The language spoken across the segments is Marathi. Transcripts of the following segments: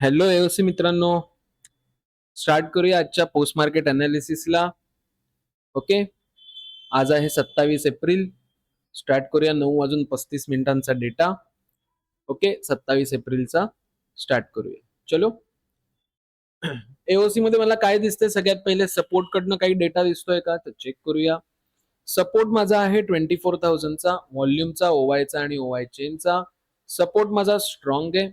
हॅलो एओसी मित्रांनो, स्टार्ट करूया आजच्या पोस्ट मार्केट अनालिसिसला. ओके, आज आहे 27 एप्रिल. स्टार्ट करूया 9:35 डेटा. ओके, 27 एप्रिलचा स्टार्ट करूया. चलो, एओसी मध्ये मला काय दिसतंय? सगळ्यात पहिले सपोर्ट कडनं काही डेटा दिसतोय का तर चेक करूया. सपोर्ट माझा आहे 24,000चा, व्हॉल्यूमचा, ओवायचा आणि ओवाय चेनचा. सपोर्ट माझा स्ट्रॉंग आहे.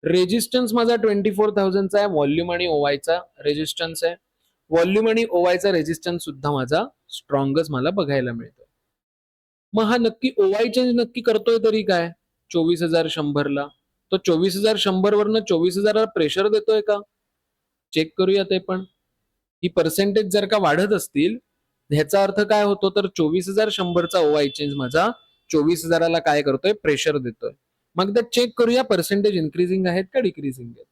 रेजिस्टन्स माझा 24,000चा आहे, व्हॉल्यूम आणि ओवायचा रेजिस्टन्स आहे. व्हॉल्यूम आणि ओवायचा रेजिस्टन्स सुद्धा माझा स्ट्रॉंगच मला बघायला मिळतो. मग हा नक्की ओवाय चेंज नक्की करतोय तरी काय 24,100ला? तो 24,100 वरनं 24,000ला प्रेशर देतोय का? चेक करूया ते पण. ही पर्सेंटेज जर का वाढत असतील, ह्याचा अर्थ काय होतो तर 24,100चा ओवाय चेंज माझा 24,000ला काय करतोय? प्रेशर देतोय. मग ते चेक करूया पर्सेंटेज इन्क्रीजिंग आहेत का डिक्रीजिंग आहेत.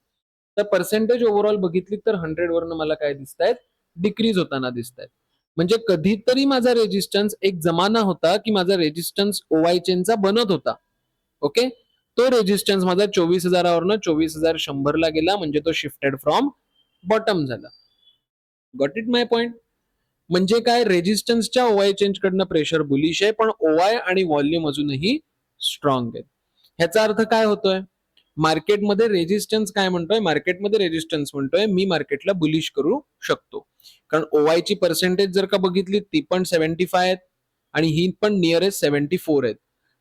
तर पर्सेंटेज ओव्हरऑल बघितली तर 100 वरनं मला काय दिसत आहेत? डिक्रीज होताना दिसत आहेत. म्हणजे कधीतरी माझा रेजिस्टन्स एक जमाना होता की माझा रेजिस्टन्स ओवाय चेनचा बनत होता. ओके, तो रेजिस्टन्स माझा 24,000वरनं 24,100ला गेला, म्हणजे तो शिफ्टेड फ्रॉम बॉटम झाला. Got it my point? म्हणजे काय, रेजिस्टन्सच्या ओवाय चेंज कडनं प्रेशर बुलिश आहे, पण ओवाय आणि व्हॉल्यूम अजूनही स्ट्रॉंग आहे. ह्याचा अर्थ काय होतोय? मार्केटमध्ये रेजिस्टन्स काय म्हणतोय? मार्केटमध्ये रेजिस्टन्स म्हणतोय मी मार्केटला बुलिश करू शकतो. कारण ओवाय ची पर्सेंटेज जर का बघितली ती पण 75 आहेत आणि ही पण नियरेस्ट 74 आहेत.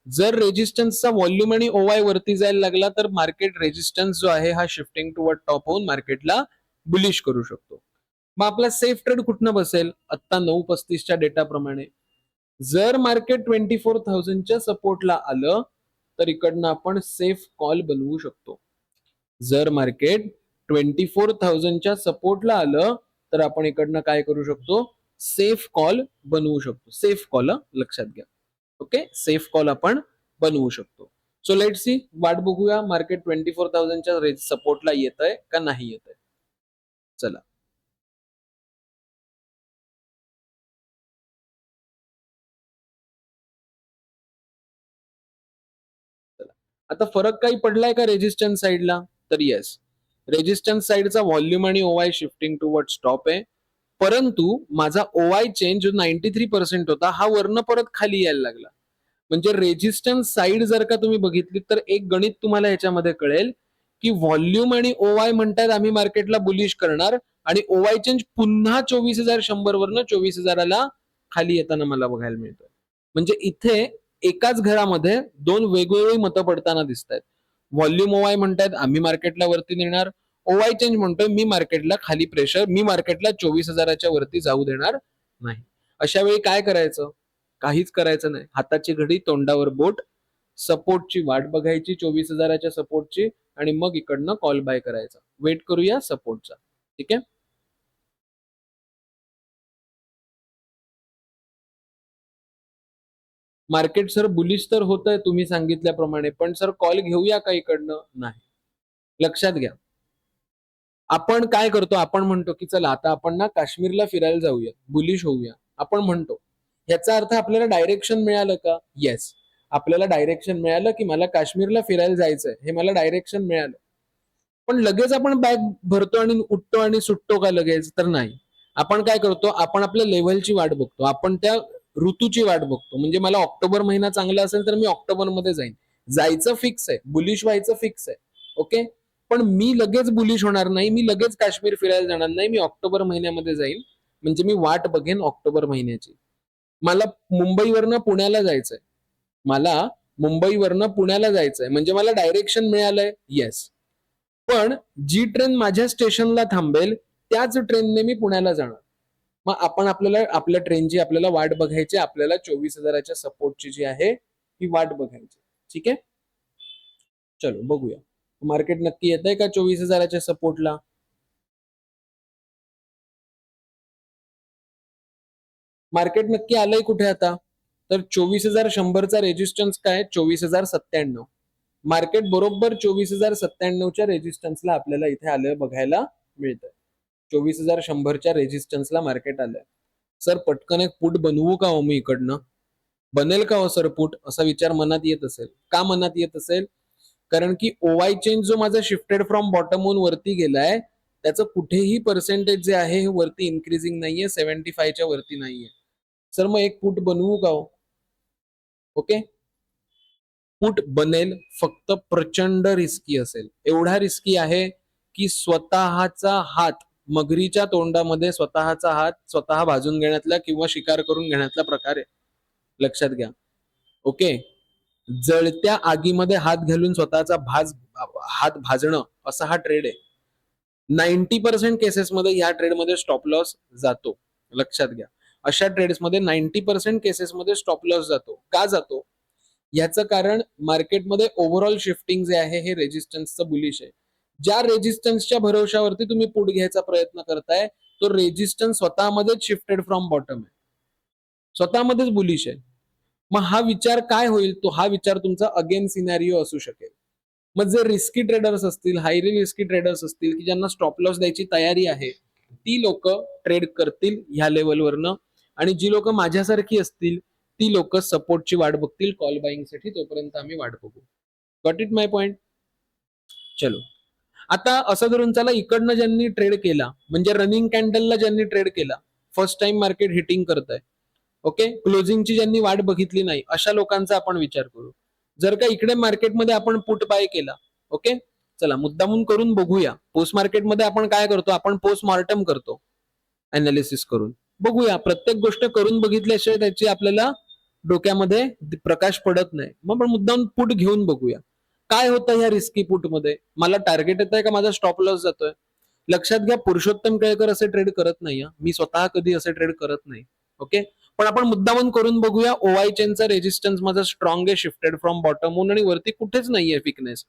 जर रेजिस्टन्सचा व्हॉल्यूम आणि ओवाय वरती जायला लागला तर मार्केट रेजिस्टन्स जो आहे हा शिफ्टिंग टुवर्ड टॉप होऊन मार्केटला बुलिश करू शकतो. मग आपला सेफ ट्रेड कुठनं बसेल? आता 9:35च्या डेटा प्रमाणे जर मार्केट 24,000च्या सपोर्टला आलं तर इकडनं आपण सेफ कॉल बनवू शकतो. जर मार्केट 24,000च्या सपोर्टला आलं तर आपण इकडनं काय करू शकतो? सेफ कॉल बनवू शकतो. सेफ कॉल लक्षात घ्या. ओके, सेफ कॉल आपण बनवू शकतो. सो लेट सी, वाट बघूया मार्केट 24,000च्या सपोर्टला येतंय का नाही येतंय. चला, आता फरक काही पडलाय का रेजिस्टन्स साईडला? तर येस, रेजिस्टन्स साईडचा व्हॉल्यूम आणि ओवाय शिफ्टिंग टुवर्ड स्टॉप आहे. परंतु माझा ओवाय चेंज जो 93% होता हा वरनं परत खाली यायला लागला. म्हणजे रेजिस्टन्स साईड जर का तुम्ही बघितली तर एक गणित तुम्हाला ह्याच्यामध्ये कळेल की व्हॉल्यूम आणि ओवाय म्हणतात आम्ही मार्केटला बुलिश करणार, आणि ओवाय चेंज पुन्हा 24,100 वरनं 24,000ला खाली येताना मला बघायला मिळतोय. म्हणजे इथे एकाच घरामध्ये दोन वेगवेगळी मतं पडताना दिसत आहेत. व्हॉल्यूम ओवाय म्हणतात आम्ही मार्केटला वरती नेणार, ओवाय चेंज म्हणतोय मी मार्केटला खाली प्रेशर, मी मार्केटला 24,000च्या वरती जाऊ देणार नाही. अशा वेळी काय करायचं? काहीच करायचं नाही. हाताची घडी, तोंडावर बोट, सपोर्टची वाट बघायची 24,000च्या सपोर्टची, आणि मग इकडनं कॉल बाय करायचा. वेट करूया सपोर्टचा. ठीक आहे. मार्केट सर बुलिश तर होतंय तुम्ही सांगितल्याप्रमाणे, पण सर कॉल घेऊया का इकडनं? नाही. लक्षात घ्या, आपण काय करतो? आपण म्हणतो की चला आता आपण ना काश्मीरला फिरायला जाऊया, बुलिश होऊया, आपण म्हणतो. याचा अर्थ आपल्याला डायरेक्शन मिळालं का? येस, आपल्याला डायरेक्शन मिळालं की मला काश्मीरला फिरायला जायचंय, हे मला डायरेक्शन मिळालं. पण लगेच आपण बॅग भरतो आणि उठतो आणि सुटतो का लगेच? तर नाही. आपण काय करतो? आपण आपल्या लेव्हलची वाट बघतो, आपण त्या ऋतूची वाट बघतो. म्हणजे मला ऑक्टोबर महिना चांगला असेल तर मी ऑक्टोबर मध्ये जाईन. जायचं फिक्स आहे, बुलिश व्हायचं फिक्स आहे. ओके, पण मी लगेच बुलिश होणार नाही, मी लगेच काश्मीर फिरायला जाणार नाही, मी ऑक्टोबर महिन्यामध्ये जाईल. म्हणजे मी वाट बघेन ऑक्टोबर महिन्याची. मला मुंबईवरनं पुण्याला जायचंय, मला मुंबईवरनं पुण्याला जायचंय, म्हणजे मला डायरेक्शन मिळालंय. येस, पण जी ट्रेन माझ्या स्टेशनला थांबेल त्याच ट्रेनने मी पुण्याला जाणार. मग आपण आपल्याला आपल्या ट्रेनची आपल्याला वाट बघायची, आपल्याला 24,000च्या सपोर्टची जी आहे ही वाट बघायची. ठीक आहे, चलो बघूया मार्केट नक्की येत आहे का 24,000च्या सपोर्टला. मार्केट नक्की आलंय कुठे आता? तर 24,100चा रेजिस्टन्स काय? 24,097. मार्केट बरोबर 24,097च्या रेजिस्टन्सला आपल्याला इथे आलं बघायला मिळतं. 24,100च्या रेजिस्टन्सला मार्केट आलंय. सर पटकन एक पुट बनवू का हो मी इकडनं? बनेल का हो सर पुट? असा विचार मनात येत असेल. का मनात येत असेल? कारण की ओवाय चेन जो माझा शिफ्टेड फ्रॉम बॉटम होऊन वरती गेलाय त्याचं कुठेही पर्सेंटेज जे आहे हे वरती इन्क्रीजिंग नाहीये, 75च्या वरती नाहीये. सर मग एक पुट बनवू का हो? ओके, पुट बनेल, फक्त प्रचंड रिस्की असेल. एवढा रिस्की आहे की स्वतःचा हात मगरीच्या तोंडामध्ये स्वतःचा हात स्वतः भाजून घेण्यातला किंवा शिकार करून घेण्यातला प्रकार आहे. लक्षात घ्या. ओके, जळत्या आगीमध्ये हात घालून स्वतःचा हात भाजणं असा हा ट्रेड आहे. 90% केसेसमध्ये ह्या ट्रेडमध्ये स्टॉप लॉस जातो. लक्षात घ्या. अशा ट्रेड्समध्ये 90% केसेसमध्ये स्टॉप लॉस जातो. का जातो? याचं कारण मार्केटमध्ये ओव्हरऑल शिफ्टिंग जे आहे हे रेजिस्टन्सचं बुलिश आहे. ज्या रेजिस्टन्सच्या भरोशावरती तुम्ही पुट घ्यायचा प्रयत्न करताय तो रेजिस्टन्स स्वतःमध्येच शिफ्टेड फ्रॉम बॉटम आहे, स्वतःमध्येच बुलिश आहे. मग हा विचार काय होईल? तो हा विचार तुमचा अगेन सिनॅरिओ असू शकेल. मग जे रिस्की ट्रेडर्स असतील, हायली रिस्की ट्रेडर्स असतील की ज्यांना स्टॉप लॉस द्यायची तयारी आहे, ती लोक ट्रेड करतील ह्या लेवलवरनं. आणि जी लोक माझ्यासारखी असतील ती लोक सपोर्टची वाट बघतील कॉल बाईंगसाठी. तोपर्यंत आम्ही वाट बघू. Got it my point? चलो, आता असं धरून चला, इकडनं ज्यांनी ट्रेड केला म्हणजे रनिंग कॅन्डलला ज्यांनी ट्रेड केला, फर्स्ट टाइम मार्केट हिटिंग करत आहे, ओके, क्लोजिंगची ज्यांनी वाट बघितली नाही, अशा लोकांचा आपण विचार करू. जर का इकडे मार्केटमध्ये आपण पुट बाय केला, ओके, चला मुद्दामून करून बघूया. पोस्ट मार्केटमध्ये आपण काय करतो? आपण पोस्ट मॉर्टम करतो अनालिसिस करून. बघूया, प्रत्येक गोष्ट करून बघितल्याशिवाय त्याची आपल्याला डोक्यामध्ये प्रकाश पडत नाही. मग आपण मुद्दाम पुट घेऊन बघूया काय होतं ह्या रिस्की पुटमध्ये. मला टार्गेट येत आहे का माझा स्टॉप लॉस जातोय? लक्षात घ्या, पुरुषोत्तम केळकर असे ट्रेड करत नाही. मी स्वतः कधी असे ट्रेड करत नाही. ओके, पण आपण मुद्दामून करून बघूया. ओवाय चेनचा रेजिस्टन्स माझा स्ट्रॉंग आहे, शिफ्टेड फ्रॉम बॉटम होऊन, आणि वरती कुठेच नाहीये विकनेस.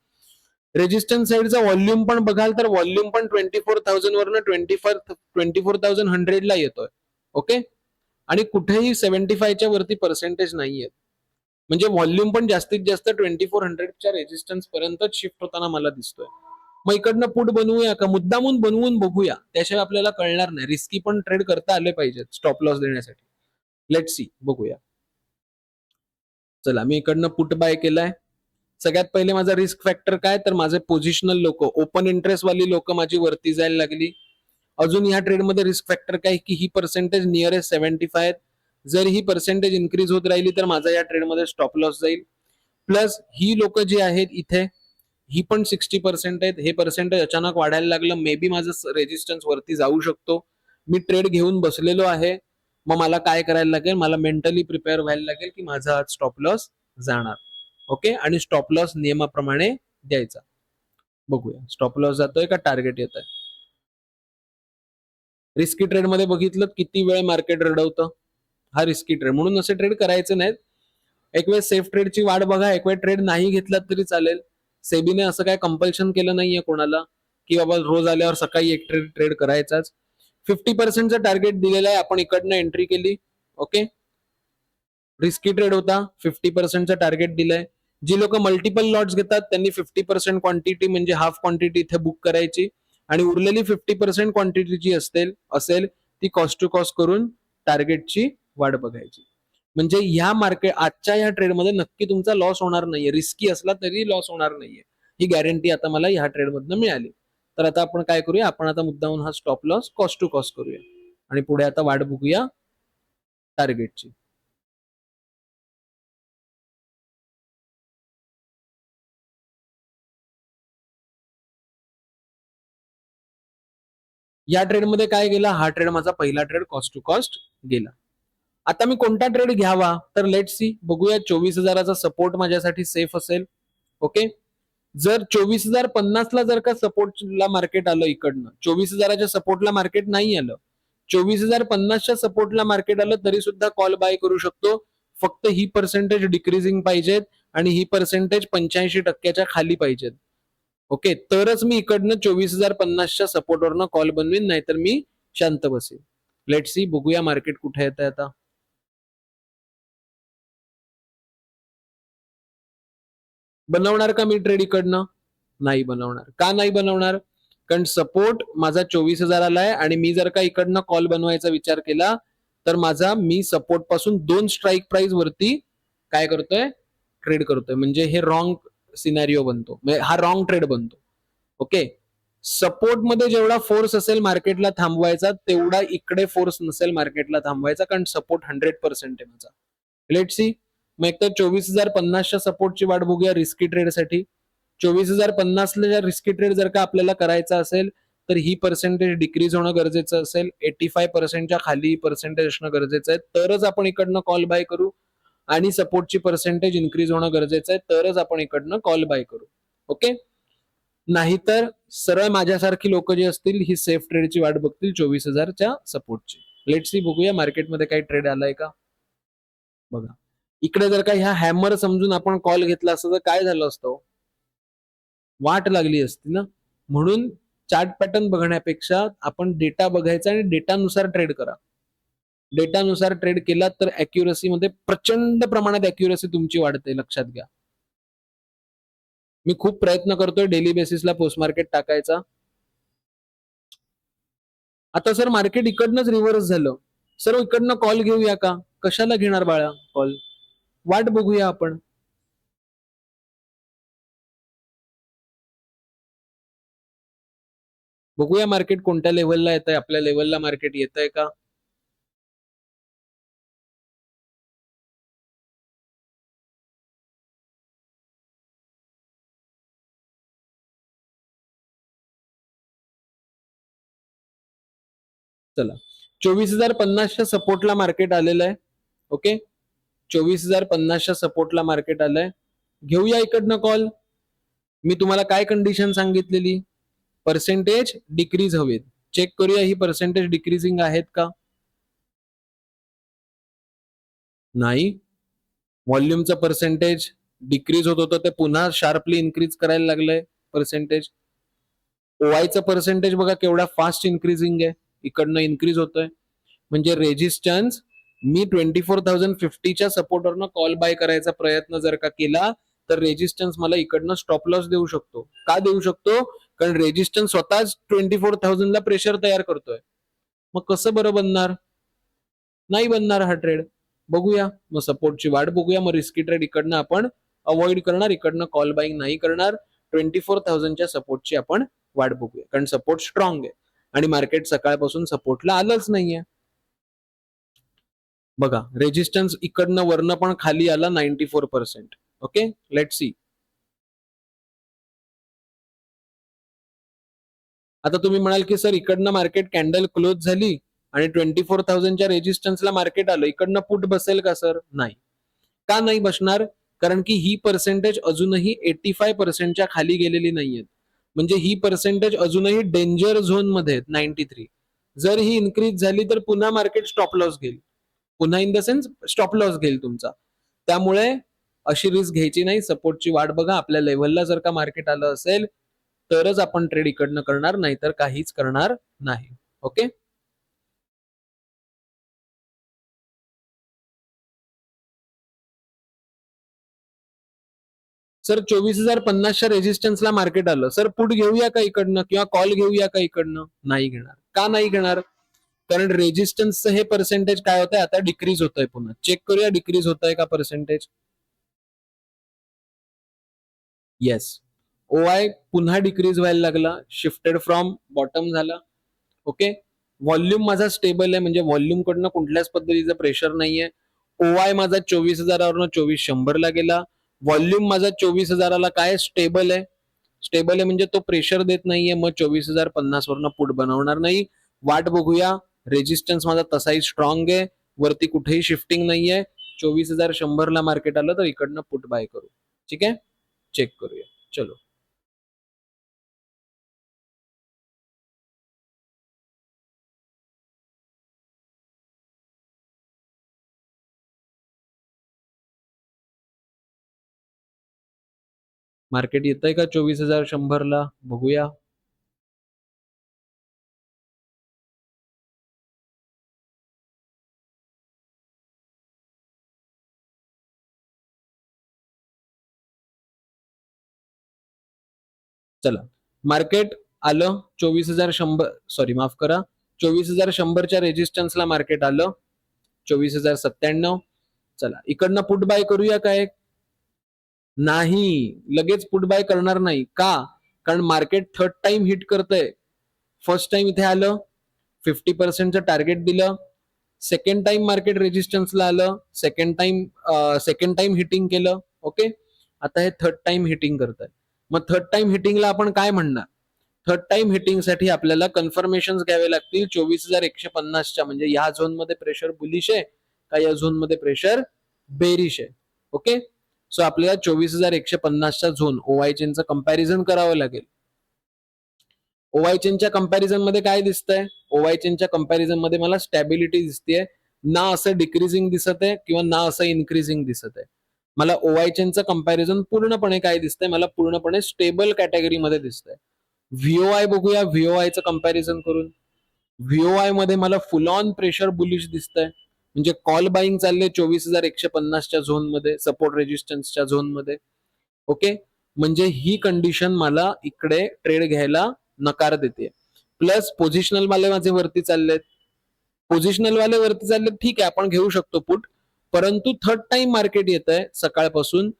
रेजिस्टन्स साईडचा व्हॉल्यूम पण बघाल तर व्हॉल्यूम पण 24,000 वरनं 24,100 ला येतोय. ओके, आणि कुठेही 75च्या वरती पर्सेंटेज नाहीये. म्हणजे व्हॉल्यूम पण जास्तीत जास्त 2400च्या रेजिस्टन्स पर्यंत शिफ्ट होताना मला दिसतोय. मग इकडनं पुट बनवूया का? मुद्दामून बनवून बघूया, त्याशिवाय आपल्याला कळणार नाही. रिस्की पण ट्रेड करता आले पाहिजेत स्टॉप लॉस देण्यासाठी. लेट्स सी, बघूया. चला, मी इकडनं पुट बाय केलाय. सगळ्यात पहिले माझा रिस्क फॅक्टर काय? तर माझे पोझिशनल लोक, ओपन इंटरेस्ट वाली लोक माझी वरती जायला लागली. अजून ह्या ट्रेडमध्ये रिस्क फॅक्टर काय की ही पर्सेंटेज नियरेस्ट 75 आहेत. जर ही पर्सेंटेज इन्क्रीज होत राहिली तर माझा या ट्रेडमध्ये स्टॉप लॉस जाईल. प्लस ही लोक जी आहेत इथे, ही पण 60% आहेत. हे पर्सेंटेज अचानक वाढायला लागलं, मे बी माझं रेजिस्टन्स वरती जाऊ शकतो. मी ट्रेड घेऊन बसलेलो आहे. मग मला काय करायला लागेल? मला मेंटली प्रिपेअर व्हायला लागेल की माझा आज स्टॉप लॉस जाणार. ओके, आणि स्टॉप लॉस नियमाप्रमाणे द्यायचा. बघूया स्टॉप लॉस जातोय का टार्गेट येत आहे. रिस्की ट्रेड मध्ये बघितलं किती वेळ मार्केट रडवतं. हा रिस्की ट्रेड, म्हणून असे ट्रेड करायचे नाहीत. एक वेळ सेफ ट्रेडची वाट बघा. एक वेळ ट्रेड नाही घेतला तरी चालेल. सेबीने असं काय कंपल्शन केलं नाहीये कोणाला की बाबा रोज आल्यावर सकाळी एक ट्रेड करायचाच. 50%चा टार्गेट दिलेला आहे, आपण इकडनं एंट्री केली. ओके, रिस्की ट्रेड होता, 50%चा टार्गेट दिलाय. जी लोक मल्टिपल लॉट्स घेतात त्यांनी 50% क्वांटिटी म्हणजे हाफ क्वांटिटी इथे बुक करायची, आणि उरलेली 50% क्वांटिटी जी असेल ती कॉस्ट टू कॉस्ट करून टार्गेटची वाट बघायची. म्हणजे ह्या मार्केट आजच्या ह्या ट्रेडमध्ये नक्की तुमचा लॉस होणार नाहीये. रिस्की असला तरी लॉस होणार नाहीये, ही गॅरंटी आता मला ह्या ट्रेडमधनं मिळाली. तर आता आपण काय करूया? आपण आता मुद्दामून हा stop loss cost to cost करूया आणि पुढे आता वाट बघूया टार्गेटची. या ट्रेडमध्ये काय गेला? हा ट्रेड माझा पहिला ट्रेड कॉस्ट टू कॉस्ट गेला. आता मी कोणता ट्रेड घ्यावा? तर लेट सी, बघूया. 24,000चा सपोर्ट माझ्यासाठी सेफ असेल. ओके, जर 24,050 ला जर का सपोर्टला मार्केट आलं, इकडनं 24,000च्या सपोर्टला मार्केट नाही आलं, 24,050च्या सपोर्टला मार्केट आलं तरी सुद्धा कॉल बाय करू शकतो. फक्त ही पर्सेंटेज डिक्रीजिंग पाहिजेत आणि ही पर्सेंटेज 85% खाली पाहिजेत. ओके, तरच मी इकडनं 24,050च्या सपोर्टवरनं कॉल बनवीन, नाहीतर मी शांत बसेल. लेट सी, बघूया मार्केट कुठे येत आहे आता. बनवणार का मी ट्रेड इकडनं? नाही बनवणार. का नाही बनवणार? कारण सपोर्ट माझा 24,000 आहे, आणि मी जर का इकडनं कॉल बनवायचा विचार केला तर मी सपोर्ट पासून 2 स्ट्राईक प्राइस वरती काय करतोय? ट्रेड करतोय. म्हणजे हे रॉंग सिनारिओ बनतो, म्हणजे हा रॉंग ट्रेड बनतो. ओके. सपोर्ट मध्ये जेवढा फोर्स असेल मार्केटला थांबवायचा तेवढा इकडे फोर्स नसेल मार्केटला थांबवायचा, कारण सपोर्ट 100% आहे माझा. Let see. मग एक तर 24,050च्या सपोर्टची वाट बघूया रिस्की ट्रेडसाठी. 24,050ला रिस्की ट्रेड जर का आपल्याला करायचा असेल तर ही पर्सेंटेज डिक्रीज होणं गरजेचं असेल, 85%च्या खाली पर्सेंटेज असणं गरजेचं आहे, तरच आपण इकडनं कॉल बाय करू. आणि सपोर्टची पर्सेंटेज इन्क्रीज होणं गरजेचं आहे, तरच आपण इकडनं कॉल बाय करू. ओके. नाहीतर सरळ माझ्यासारखी लोक जी असतील ही सेफ ट्रेडची वाट बघतील 24,000च्या सपोर्टची. लेट सी, बघूया मार्केटमध्ये काही ट्रेड आलाय का. बघा, इकडे जर का ह्या हॅमर समजून आपण कॉल घेतला असतं तर काय झालं असतं, वाट लागली असती ना. म्हणून चार्ट पॅटर्न बघण्यापेक्षा आपण डेटा बघायचा आणि डेटानुसार ट्रेड करा. डेटानुसार ट्रेड केला तर अॅक्युरसी मध्ये प्रचंड प्रमाणात अॅक्युरसी तुमची वाढते, लक्षात घ्या. मी खूप प्रयत्न करतोय डेली बेसिसला पोस्ट मार्केट टाकायचा. आता सर मार्केट इकडनंच रिव्हर्स झालं, सर इकडनं कॉल घेऊया का. कशाला घेणार बाळा कॉल, वाट बघूया आपण. बघूया मार्केट कोणत्या लेवलला येत आहे, आपल्या लेवलला मार्केट येत आहे का. चला, 24,050च्या सपोर्टला मार्केट आलेलं आहे. ओके. 24,050च्या सपोर्टला मार्केट आलंय, घेऊया इकडनं कॉल. मी तुम्हाला काय कंडिशन सांगितलेली, पर्सेंटेज डिक्रीज हवेत. चेक करूया ही पर्सेंटेज डिक्रीजिंग आहेत का. नाही. व्हॉल्यूमचं पर्सेंटेज डिक्रीज होत होतं ते पुन्हा शार्पली इन्क्रीज करायला लागलंय पर्सेंटेज. ओआयचं पर्सेंटेज बघा केवढा फास्ट इन्क्रीजिंग आहे, इकडनं इन्क्रीज होतोय. म्हणजे रेजिस्टन्स, मी 24,050च्या सपोर्टवरनं कॉल बाय करायचा प्रयत्न जर का केला तर रेजिस्टन्स मला इकडनं स्टॉप लॉस देऊ शकतो. का देऊ शकतो, कारण रेजिस्टन्स स्वतःच 24,000ला प्रेशर तयार करतोय. मग कसं बरं बनणार, नाही बनणार हा ट्रेड. बघूया मग सपोर्टची वाट बघूया, मग रिस्की ट्रेड इकडनं आपण अवॉइड करणार, इकडनं कॉल बाईंग नाही करणार. 24,000च्या सपोर्टची आपण वाट बघूया, कारण सपोर्ट स्ट्रॉंग आहे आणि मार्केट सकाळपासून सपोर्टला आलंच नाहीये. बघा, रेजिस्टन्स इकडनं वरनं पण खाली आला 94%. ओके. Let see. आता तुम्ही म्हणाल की सर इकडनं मार्केट कॅन्डल क्लोज झाली आणि 24,000च्या रेजिस्टन्सला मार्केट आलं, इकडनं पुट बसेल का सर, नाही. का नाही बसणार, कारण की ही पर्सेंटेज अजूनही 85%च्या खाली गेलेली नाहीये. म्हणजे ही पर्सेंटेज अजूनही डेंजर झोन मध्ये आहेत, 93. जर ही इन्क्रीज झाली तर पुन्हा मार्केट स्टॉप लॉस घेईल, पुन्हा in the sense stop loss घेईल तुमचा. त्यामुळे अशी रिस्क घ्यायची नाही. सपोर्टची वाट बघा, आपल्या लेव्हलला जर का मार्केट आलं असेल तरच आपण ट्रेड इकडनं करणार, नाहीतर काहीच करणार नाही. ओके. सर 24,050च्या रेजिस्टन्सला मार्केट आलं, सर पुट घेऊया का इकडनं किंवा कॉल घेऊया का इकडनं, नाही घेणार. का नाही घेणार, कारण रेजिस्टन्सचं हे पर्सेंटेज काय होतंय आता, डिक्रीज होतंय. पुन्हा चेक करूया डिक्रीज होतंय का पर्सेंटेज. येस. ओआय पुन्हा डिक्रीज व्हायला लागला, शिफ्टेड फ्रॉम बॉटम झाला. ओके. व्हॉल्यूम माझा स्टेबल आहे, म्हणजे व्हॉल्यूम कडनं कुठल्याच पद्धतीचं प्रेशर नाहीये. ओआय माझा 24,000वरनं 24,100ला गेला. व्हॉल्यूम माझा 24,000ला काय स्टेबल आहे. स्टेबल आहे म्हणजे तो प्रेशर देत नाहीये, मग 24,050 वरनं पुट बनवणार नाही. वाट बघूया. रेजिस्टन्स माझा तसाही स्ट्रॉंग आहे, वरती कुठेही शिफ्टिंग नाहीये. 24,100ला मार्केट आलं तर इकडनं पुट बाय करू. ठीक आहे, चेक करूया. चलो. मार्केट येतंय का 24,100ला, बघूया. चला, मार्केट आलं 24,100, सॉरी माफ करा, 24,100च्या रेजिस्टन्सला मार्केट आलं, 24,097. चला, इकडनं पुट बाय करूया काय. नाही, लगेच पुट बाय करणार नाही. का? कारण मार्केट थर्ड टाइम हिट करतंय. फर्स्ट टाइम इथे आलं, 50% टार्गेट दिलं. सेकंड टाइम मार्केट रेजिस्टन्सला आलं, सेकंड टाइम हिटिंग केलं. ओके, आता हे थर्ड टाइम हिटिंग करत आहे. मग थर्ड टाइम हिटिंगला आपण काय म्हणणार? थर्ड टाइम हिटिंगसाठी आपल्याला कन्फर्मेशन घ्यावे लागतील 24,150च्या, म्हणजे या झोन मध्ये प्रेशर बुलिश आहे का या झोन मध्ये प्रेशर बेरिश आहे. ओके, सो आपल्याला 24,150च्या झोन ओवाय चेनचं कंपॅरिझन करावं लागेल. ओवाय चेनच्या कंपॅरिझन मध्ये काय दिसतंय? ओवाय चेनच्या कंपॅरिझन मध्ये मला स्टॅबिलिटी दिसतेय, ना असं डिक्रीजिंग दिसत आहे किंवा ना असं इन्क्रीजिंग दिसत आहे. मला ओवाय चेनचं कंपॅरिझन पूर्णपणे काय दिसतंय? मला पूर्णपणे स्टेबल कॅटेगरीमध्ये दिसतंय. व्हीओआय बघूया, व्हीओआयचं कंपॅरिझन करून. व्हीओआय मध्ये मला फुल ऑन प्रेशर बुलिश दिसतंय, म्हणजे कॉल बाईंग चालले 24,150च्या झोन मध्ये, सपोर्ट रेजिस्टन्सच्या झोन मध्ये. ओके, म्हणजे ही कंडिशन मला इकडे ट्रेड घ्यायला नकार देते. प्लस पोझिशनल वाले माझे वरती चाललेत, पोझिशनल वाले वरती चाललेत, ठीक आहे आपण घेऊ शकतो पुट, परंतु थर्ड टाइम मार्केट येत आहे सकाळपासून.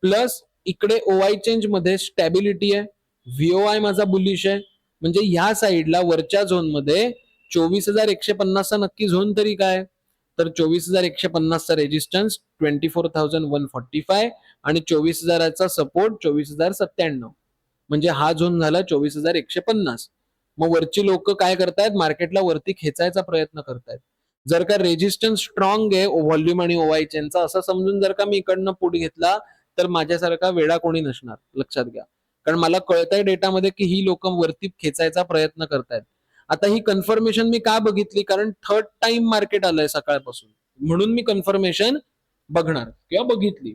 प्लस इकडे ओवाय चेंज मध्ये स्टॅबिलिटी आहे, व्हीओआय माझा बुलिश आहे, म्हणजे ह्या साईडला वरच्या झोन मध्ये 24,150चा नक्की झोन तरी काय? तर 24,150चा रेजिस्टन्स 24,145 आणि 24,000चा सपोर्ट 24,097, म्हणजे हा झोन झाला 24,150. मग वरची लोक काय करतायत? मार्केटला वरती खेचायचा प्रयत्न करतायत. जर का रेजिस्टन्स स्ट्रॉंग आहे व्हॉल्यूम आणि ओवाय चेनचा असं समजून जर का मी इकडनं पुट घेतला तर माझ्यासारखा वेडा कोणी नसणार, लक्षात घ्या. कारण मला कळतंय डेटामध्ये की ही लोक वरती खेचायचा प्रयत्न करतायत. आता ही कन्फर्मेशन मी का बघितली? कारण थर्ड टाइम मार्केट आलंय सकाळपासून, म्हणून मी कन्फर्मेशन बघणार किंवा बघितली.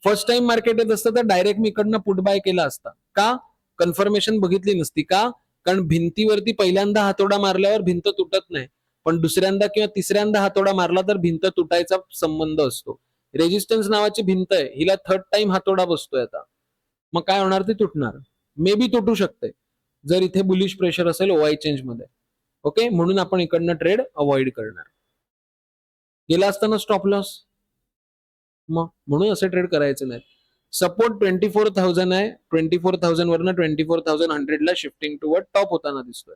फर्स्ट टाइम मार्केट येत असतं तर डायरेक्ट मी इकडनं पुट बाय केला असता. का? कन्फर्मेशन बघितली नसती. का? कारण भिंतीवरती पहिल्यांदा हातोडा मारल्यावर भिंत तुटत नाही, पण दुसऱ्यांदा किंवा तिसऱ्यांदा हातोडा मारला तर भिंत तुटायचा संबंध असतो. रेजिस्टन्स नावाची भिंत आहे, हिला थर्ड टाइम हातोडा बसतोय आता, मग काय होणार? ती तुटणार, मे बी तुटू शकते जर इथे बुलिश प्रेशर असेल ओवाय चेंज मध्ये. ओके, म्हणून आपण इकडनं ट्रेड अवॉइड करणार. गेला असताना स्टॉप लॉस, मग म्हणून असे ट्रेड करायचे नाहीत. सपोर्ट 24,000 आहे, 24,000 वरनं 24,100 ला शिफ्टिंग टुवर्ड टॉप होताना दिसतोय.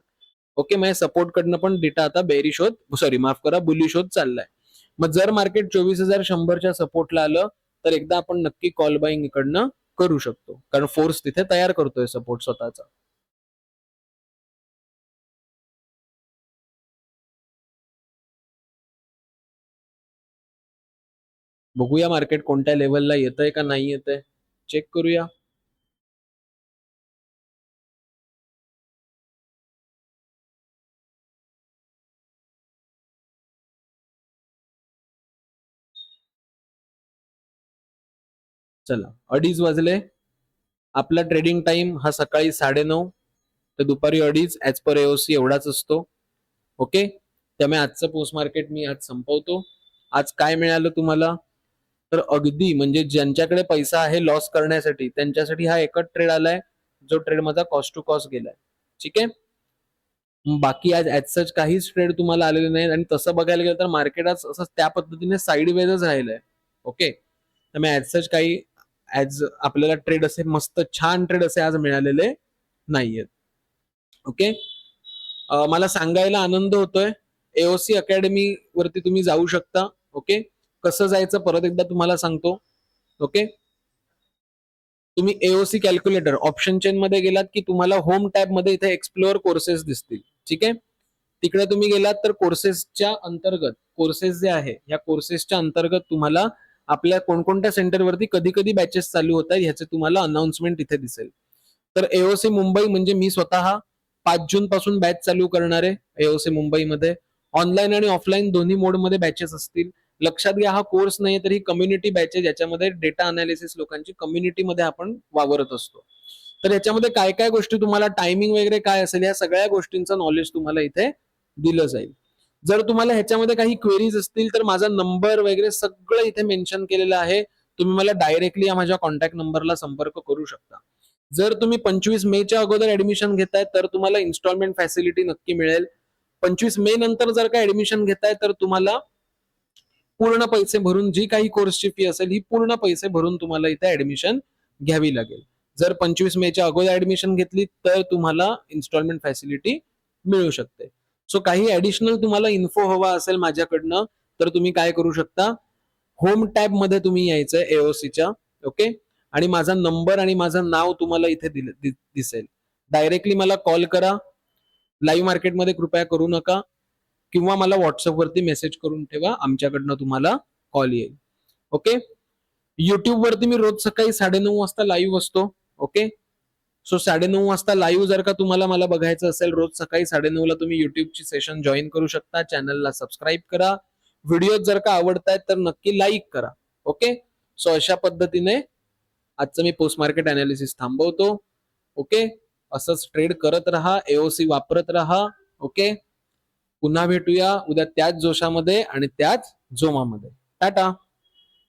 ओके, मग सपोर्ट कडनं पण डेटा आता बेरिश होत, सॉरी माफ करा, बुलिश होत चाललाय. मग जर मार्केट 24,100च्या सपोर्टला आलं तर एकदा आपण नक्की कॉल बाईंग इकडनं करू शकतो, कारण फोर्स तिथे तयार करतोय सपोर्ट स्वतःचा. बघूया मार्केट कोणत्या लेवलला येतंय का नाही येतंय, चेक करूया. चला, 2:30 वाजले. आपला ट्रेडिंग टाइम हा सकाळी 9:30 ते दुपारी 2:30 ऍज पर एओसी एवढाच असतो. ओके, त्यामुळे आजचं पोस्ट मार्केट मी आज संपवतो. आज काय मिळालं तुम्हाला? तर अगदी म्हणजे ज्यांच्याकडे पैसा आहे लॉस करण्यासाठी त्यांच्यासाठी हा एकच ट्रेड आलाय, जो ट्रेड माझा कॉस्ट टू कॉस्ट गेलाय. ठीक आहे, बाकी आज ऍज सच काहीच ट्रेड तुम्हाला आलेले नाही, आणि तसं बघायला गेलं तर मार्केट आज असं त्या पद्धतीने साईडवेजच राहिलंय. ओके, त्यामुळे ऍज सच काही ऍज आपल्याला ट्रेड असे मस्त छान ट्रेड असे आज मिळालेले नाहीयेत. ओके, मला सांगायला आनंद होतोय, एओसी अकॅडमी वरती तुम्ही जाऊ शकता. ओके, कसं जायचं परत एकदा तुम्हाला सांगतो. ओके, तुम्ही एओसी कॅल्क्युलेटर ऑप्शन चेन मध्ये गेलात की तुम्हाला होम टॅब मध्ये इथे एक्सप्लोअर कोर्सेस दिसतील. ठीक आहे, तिकडे तुम्ही गेलात तर कोर्सेसच्या अंतर्गत, कोर्सेस जे आहे या कोर्सेसच्या अंतर्गत तुम्हाला आपल्या कोणकोणत्या सेंटरवरती कधी कधी बॅचेस चालू होत आहेत ह्याचे तुम्हाला अनाउन्समेंट इथे दिसेल. तर एओसी मुंबई म्हणजे मी स्वतः 5 जून पासून बॅच चालू करणार आहे एओसी मुंबईमध्ये. ऑनलाईन आणि ऑफलाईन दोन्ही मोडमध्ये बॅचेस असतील. लक्षात घ्या, हा कोर्स नाही तर ही कम्युनिटी बॅच आहे, ज्याच्यामध्ये डेटा अनालिसिस लोकांची कम्युनिटीमध्ये आपण वावरत असतो. तर याच्यामध्ये काय काय गोष्टी तुम्हाला, टायमिंग वगैरे काय असेल, या सगळ्या गोष्टींचं नॉलेज तुम्हाला इथे दिलं जाईल. जर तुम्हाला ह्याच्यामध्ये काही क्वेरीज असतील तर माझा नंबर वगैरे सगळं इथे मेन्शन केलेलं आहे, तुम्ही मला डायरेक्टली या माझ्या कॉन्टॅक्ट नंबरला संपर्क करू शकता. जर तुम्ही 25 मेच्या अगोदर ऍडमिशन घेताय तर तुम्हाला इन्स्टॉलमेंट फॅसिलिटी नक्की मिळेल. 25 मे नंतर जर का ऍडमिशन घेताय तर तुम्हाला पूर्ण पैसे भरून जी काही कोर्सची फी असेल ही पूर्ण पैसे भरून तुम्हाला इथे ऍडमिशन घ्यावी लागेल. जर 25 मेच्या अगोदर ऍडमिशन घेतली तर तुम्हाला इन्स्टॉलमेंट फॅसिलिटी मिळू शकते. सो काही ऍडिशनल तुम्हाला इन्फो हवा असेल माझ्याकडनं तर तुम्ही काय करू शकता, होम टॅब मध्ये तुम्ही यायचंय एओसीच्या. ओके, आणि माझा नंबर आणि माझं नाव तुम्हाला इथे दिसेल. डायरेक्टली मला कॉल करा. लाईव्ह मार्केटमध्ये कृपया करू नका, किंवा मला व्हॉट्सअपवरती मेसेज करून ठेवा, आमच्याकडनं तुम्हाला कॉल येईल. ओके, युट्यूब वरती मी रोज सकाळी 9:30 वाजता लाईव्ह असतो. ओके, सो 9:30 वाजता लाईव्ह जर का तुम्हाला मला बघायचं असेल रोज सकाळी 9:30 ला तुम्ही युट्यूबची सेशन जॉईन करू शकता. चॅनलला सबस्क्राईब करा. व्हिडिओ जर का आवडतायत तर नक्की लाईक करा. ओके, सो अशा पद्धतीने आजचं मी पोस्ट मार्केट अनालिसिस थांबवतो. ओके, असंच ट्रेड करत राहा, एओसी वापरत राहा. ओके, पुन्हा भेटूया उद्या त्याच जोशामध्ये आणि त्याच जोमामध्ये. टाटा.